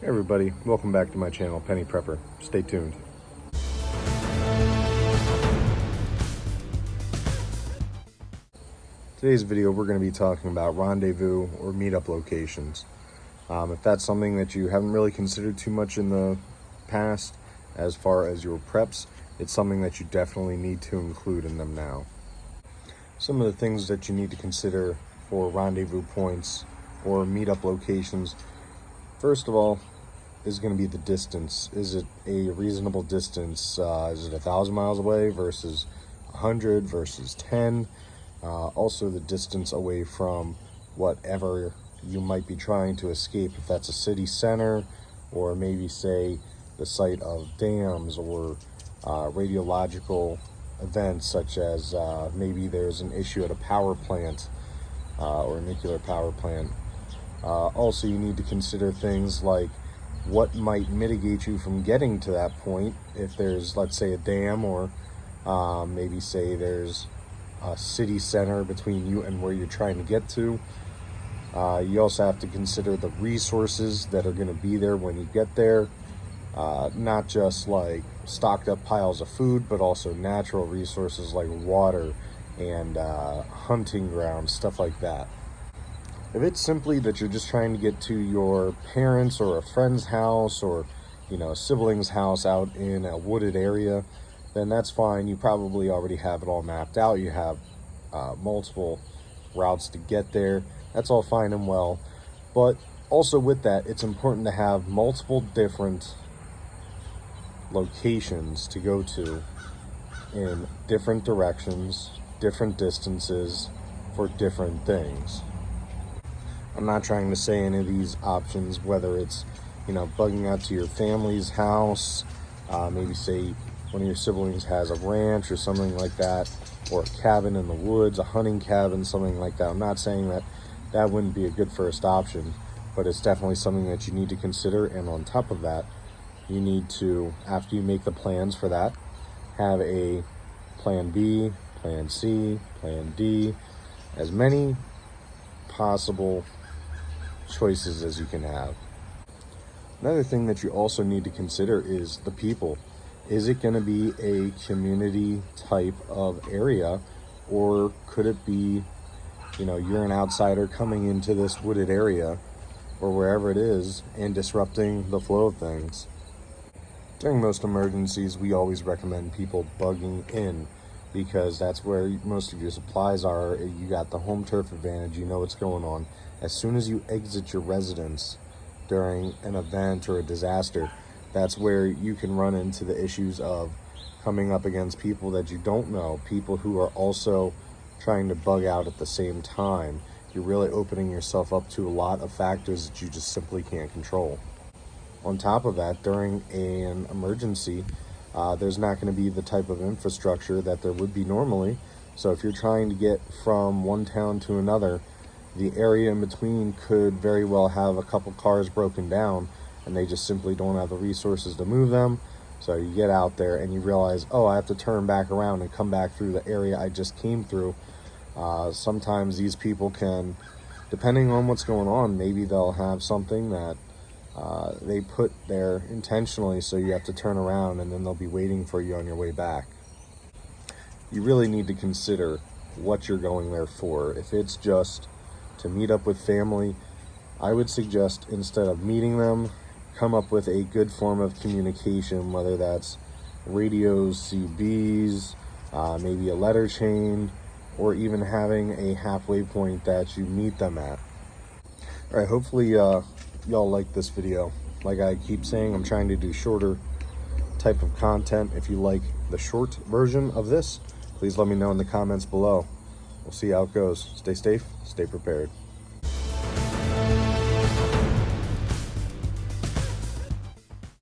Hey everybody, welcome back to my channel, Penny Prepper. Stay tuned. Today's video, we're going to be talking about rendezvous or meetup locations. If that's something that you haven't really considered too much in the past as far as your preps, it's something that you definitely need to include in them now. Some of the things that you need to consider for rendezvous points or meetup locations, first of all, is going to be the distance. Is it a reasonable distance? Is it 1,000 miles away versus 100 versus 10? Also the distance away from whatever you might be trying to escape, if that's a city center or maybe say the site of dams or radiological events, such as maybe there's an issue at a power plant or a nuclear power plant. Also, you need to consider things like what might mitigate you from getting to that point. If there's, let's say, a dam, or maybe say there's a city center between you and where you're trying to get to. You also have to consider the resources that are going to be there when you get there. Not just like stocked up piles of food, but also natural resources like water and hunting grounds, stuff like that. If it's simply that you're just trying to get to your parents' or a friend's house, or a sibling's house out in a wooded area, then that's fine. You probably already have it all mapped out. You have multiple routes to get there. That's all fine and well. But also with that, it's important to have multiple different locations to go to in different directions, different distances for different things. I'm not trying to say any of these options, whether it's, bugging out to your family's house, maybe say one of your siblings has a ranch or something like that, or a cabin in the woods, a hunting cabin, something like that. I'm not saying that that wouldn't be a good first option, but it's definitely something that you need to consider. And on top of that, you need to, after you make the plans for that, have a plan B, plan C, plan D, as many possible choices as you can have. Another thing that you also need to consider is the people. Is it going to be a community type of area, or could it be, you're an outsider coming into this wooded area or wherever it is and disrupting the flow of things? During most emergencies, we always recommend people bugging in, because that's where most of your supplies are. You got the home turf advantage, you know what's going on. As soon as you exit your residence during an event or a disaster, that's where you can run into the issues of coming up against people that you don't know, people who are also trying to bug out at the same time. You're really opening yourself up to a lot of factors that you just simply can't control. On top of that, during an emergency, there's not going to be the type of infrastructure that there would be normally. So if you're trying to get from one town to another, the area in between could very well have a couple cars broken down, and they just simply don't have the resources to move them. So you get out there and you realize, oh, I have to turn back around and come back through the area I just came through. Sometimes these people can, depending on what's going on, maybe they'll have something that they put there intentionally, so you have to turn around and then they'll be waiting for you on your way back. You really need to consider what you're going there for. If it's just to meet up with family, I would suggest, instead of meeting them, come up with a good form of communication, whether that's radios, CBs, maybe a letter chain, or even having a halfway point that you meet them at. All right, hopefully y'all like this video. Like I keep saying, I'm trying to do shorter type of content. If you like the short version of this, please let me know in the comments below. We'll see how it goes. Stay safe, stay prepared.